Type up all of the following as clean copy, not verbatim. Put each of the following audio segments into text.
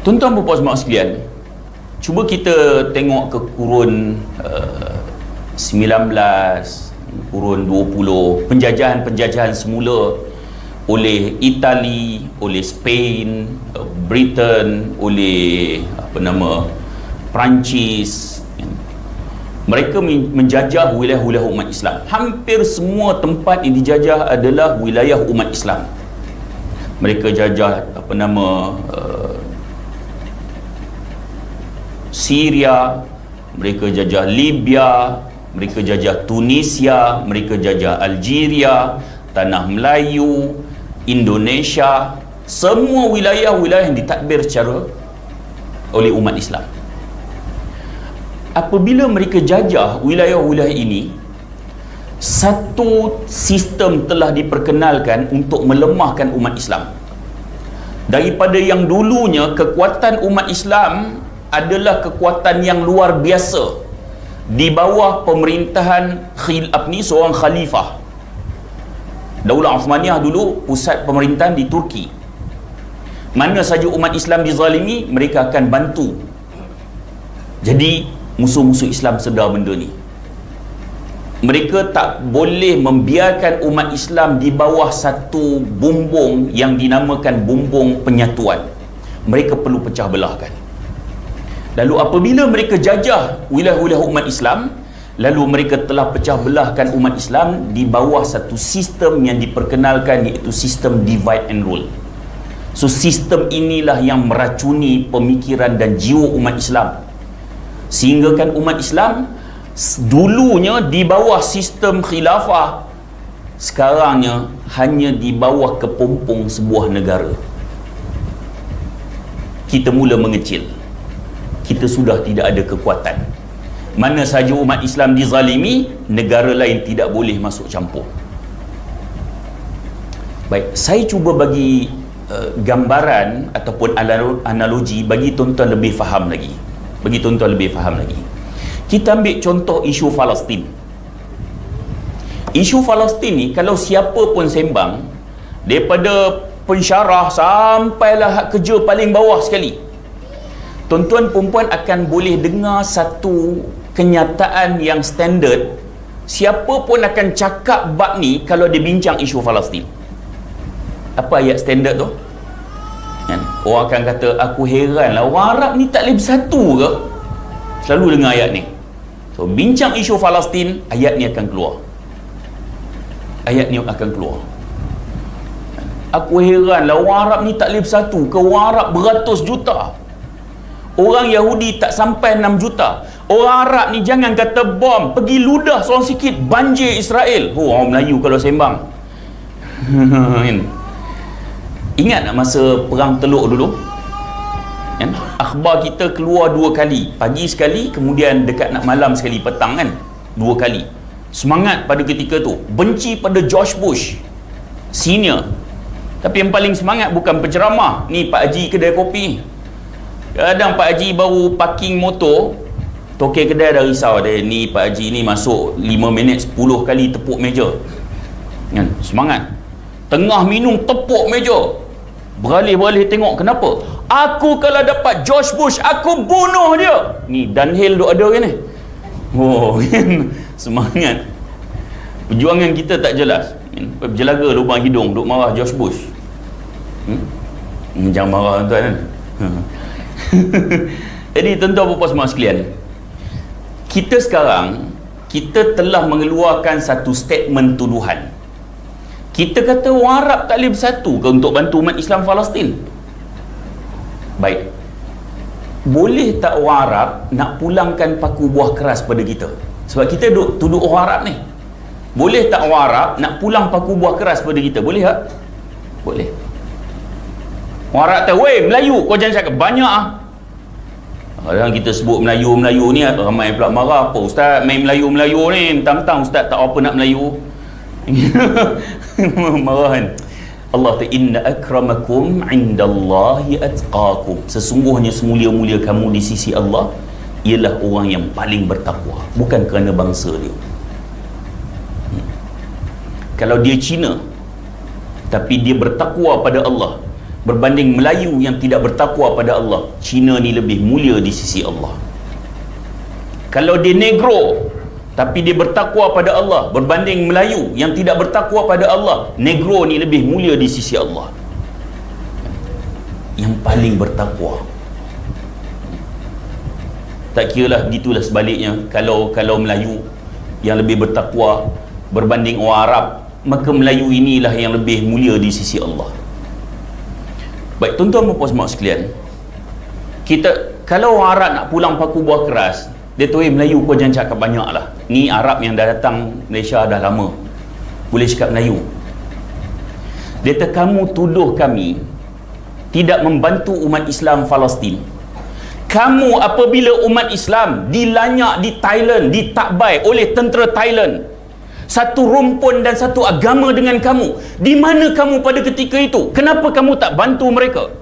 Tuan-tuan dan puan sekalian, cuba kita tengok ke kurun 19, kurun 20, penjajahan-penjajahan semula oleh Itali, oleh Spain, Britain, oleh Perancis. Mereka menjajah wilayah-wilayah umat Islam. Hampir semua tempat yang dijajah adalah wilayah umat Islam. Mereka jajah Syria, mereka jajah Libya, mereka jajah Tunisia, mereka jajah Algeria, Tanah Melayu, Indonesia, semua wilayah-wilayah yang ditadbir secara oleh umat Islam. Apabila mereka jajah wilayah-wilayah ini, satu sistem telah diperkenalkan untuk melemahkan umat Islam. Daripada yang dulunya kekuatan umat Islam adalah kekuatan yang luar biasa di bawah pemerintahan seorang khalifah. Daulah Uthmaniyah dulu pusat pemerintahan di Turki. Mana saja umat Islam dizalimi, mereka akan bantu. Jadi musuh-musuh Islam sedar benda ni. Mereka tak boleh membiarkan umat Islam di bawah satu bumbung yang dinamakan bumbung penyatuan. Mereka perlu pecah belahkan. Lalu apabila mereka jajah wilayah-wilayah umat Islam, lalu mereka telah pecah belahkan umat Islam di bawah satu sistem yang diperkenalkan, iaitu sistem divide and rule. So sistem inilah yang meracuni pemikiran dan jiwa umat Islam, sehingga kan umat Islam dulunya di bawah sistem khilafah, sekarangnya hanya di bawah kepompong sebuah negara. Kita mula mengecil, kita sudah tidak ada kekuatan. Mana saja umat Islam dizalimi, negara lain tidak boleh masuk campur. Baik, saya cuba bagi gambaran ataupun analogi bagi tuan-tuan lebih faham lagi. Kita ambil contoh isu Palestin. Isu Palestin ni, kalau siapa pun sembang, daripada pensyarah sampailah hak kerja paling bawah sekali, tuan-tuan perempuan akan boleh dengar satu kenyataan yang standard. Siapa pun akan cakap bab ni kalau dia bincang isu Palestin. Apa ayat standard tu? Orang akan kata, aku heran lah, orang Arab ni tak boleh bersatu ke? Selalu dengar ayat ni. So bincang isu Palestin, ayat ni akan keluar. Aku heran lah, orang Arab ni tak boleh bersatu ke? Orang Arab beratus juta, orang Yahudi tak sampai 6 juta. Orang Arab ni jangan kata bom, pergi ludah seorang sikit, banjir Israel. Orang Melayu kalau sembang. Ingat tak masa perang Teluk dulu? Akhbar kita keluar 2 kali, pagi sekali, kemudian dekat nak malam sekali, petang kan, 2 kali. Semangat pada ketika tu, benci pada George Bush senior. Tapi yang paling semangat bukan penceramah ni, Pak Haji kedai kopi. Kadang Pak Haji baru parking motor, tokek kedai dah risau dia, ni Pak Haji ni masuk 5 minit 10 kali tepuk meja kan, semangat. Tengah minum tepuk meja, beralih-beralih tengok, kenapa? Aku kalau dapat George Bush, aku bunuh dia. Ni Dunhill duk ada kan ni. Semangat. Perjuangan kita tak jelas. Berjelaga lubang hidung duk marah George Bush. Jangan marah tuan kan. Jadi tuan-tuan dan puan sekalian, kita sekarang telah mengeluarkan satu statement tuduhan. Kita kata orang Arab tak boleh bersatu ke untuk bantu umat Islam Palestin? Baik, boleh tak orang Arab nak pulangkan paku buah keras pada kita? Sebab kita tuduh orang Arab ni. Boleh tak orang Arab nak pulang paku buah keras pada kita? Boleh tak? Boleh. Orang Arab kata, weh Melayu, kau jangan cakap banyak ah. Kadang kita sebut Melayu ni, ramai pula marah. Apa Ustaz main Melayu ni, mentang-mentang Ustaz tak apa nak Melayu. Marahan. Allah ta, inna akramakum indallahi atqakum. Sesungguhnya semulia-mulia kamu di sisi Allah ialah orang yang paling bertakwa, bukan kerana bangsa dia. Kalau dia Cina tapi dia bertakwa pada Allah, berbanding Melayu yang tidak bertakwa pada Allah, Cina ni lebih mulia di sisi Allah. Kalau dia negro tapi dia bertakwa pada Allah berbanding Melayu yang tidak bertakwa pada Allah, negro ni lebih mulia di sisi Allah. Yang paling bertakwa. Tak kiralah gitulah sebaliknya. Kalau Melayu yang lebih bertakwa berbanding orang Arab, maka Melayu inilah yang lebih mulia di sisi Allah. Baik, tuan-tuan dan puan-puan sekalian, kita kalau orang Arab nak pulang paku buah keras, dia tu Melayu kau jangan cakap banyak lah. Ni Arab yang dah datang Malaysia dah lama, boleh cakap Melayu. Dia kata kamu tuduh kami tidak membantu umat Islam Palestin. Kamu apabila umat Islam dilanyak di Thailand, ditakbai oleh tentera Thailand, satu rumpun dan satu agama dengan kamu, di mana kamu pada ketika itu? Kenapa kamu tak bantu mereka?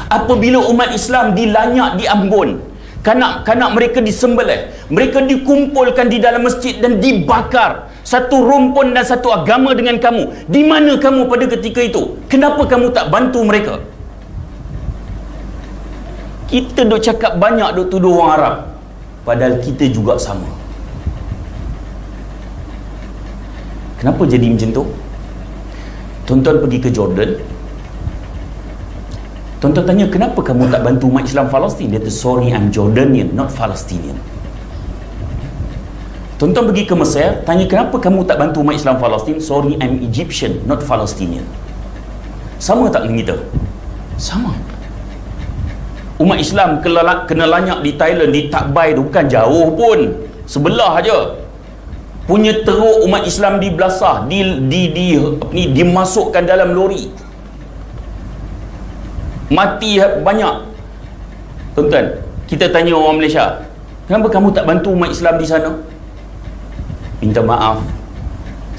Apabila umat Islam dilanyak di Ambon, kanak-kanak mereka disembelih, mereka dikumpulkan di dalam masjid dan dibakar, satu rumpun dan satu agama dengan kamu, di mana kamu pada ketika itu? Kenapa kamu tak bantu mereka? Kita duk cakap banyak, duk tuduh orang Arab, padahal kita juga sama. Kenapa jadi macam tu? Tuan-tuan pergi ke Jordan, tuan-tuan tanya, kenapa kamu tak bantu umat Islam Palestin? Dia kata, sorry, I'm Jordanian, not Palestinian. Tuan-tuan pergi ke Mesir, tanya, kenapa kamu tak bantu umat Islam Palestin? Sorry, I'm Egyptian, not Palestinian. Sama tak dengan kita? Sama. Umat Islam kena lanyak di Thailand, di Takbai tu bukan jauh pun, sebelah aja. Punya teruk umat Islam dibelasah, dimasukkan dalam lori, mati banyak. Tuan-tuan, kita tanya orang Malaysia, kenapa kamu tak bantu umat Islam di sana? Minta maaf,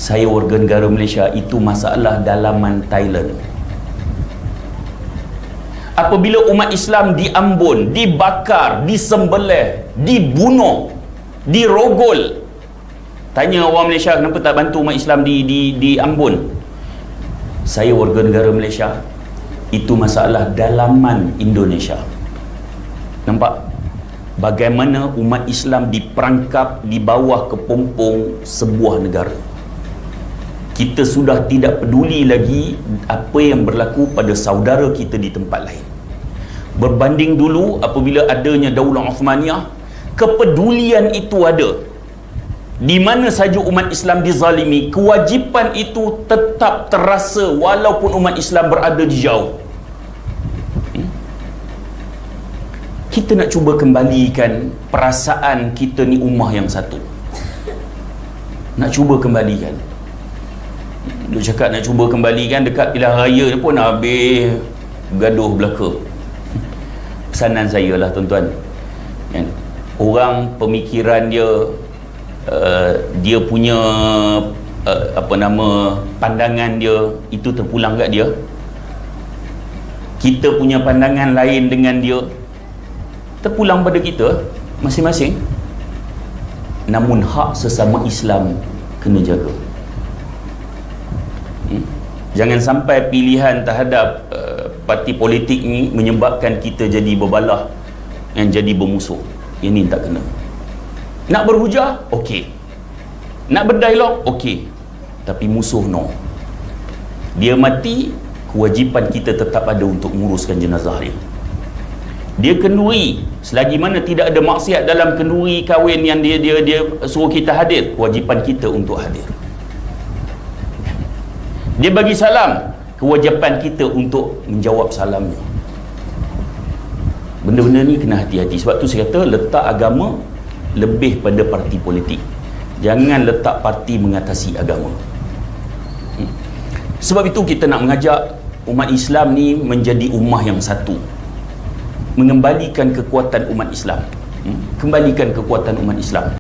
saya warga negara Malaysia, itu masalah dalaman Thailand. Apabila umat Islam di Ambon dibakar, disembelih, dibunuh, dirogol, tanya orang Malaysia, kenapa tak bantu umat Islam di Ambon? Saya warga negara Malaysia, itu masalah dalaman Indonesia. Nampak bagaimana umat Islam diperangkap di bawah kepompong sebuah negara. Kita sudah tidak peduli lagi apa yang berlaku pada saudara kita di tempat lain. Berbanding dulu apabila adanya Daulah Uthmaniyah, kepedulian itu ada. Di mana saja umat Islam dizalimi, kewajipan itu tetap terasa walaupun umat Islam berada di jauh. Kita nak cuba kembalikan perasaan kita ni ummah yang satu. Nak cuba kembalikan. Dia cakap nak cuba kembalikan, dekat pilihan raya ni pun habis gaduh belaka. Pesanan saya lah tuan-tuan, orang pemikiran dia, dia punya pandangan dia itu terpulang kat dia. Kita punya pandangan lain dengan dia, terpulang pada kita masing-masing. Namun hak sesama Islam kena jaga. Jangan sampai pilihan terhadap parti politik ni menyebabkan kita jadi berbalah dan jadi bermusuh. Ini tak kena. Nak berhujah, okey. Nak berdialog, okey. Tapi musuh, no. Dia mati, kewajipan kita tetap ada untuk menguruskan jenazah dia. Dia kenduri, selagi mana tidak ada maksiat dalam kenduri kahwin yang dia suruh kita hadir, kewajipan kita untuk hadir. Dia bagi salam, kewajipan kita untuk menjawab salamnya. Benda-benda ni kena hati-hati. Sebab tu saya kata letak agama lebih pada parti politik. Jangan letak parti mengatasi agama. Sebab itu kita nak mengajak umat Islam ni menjadi ummah yang satu. Mengembalikan kekuatan umat Islam. Kembalikan kekuatan umat Islam.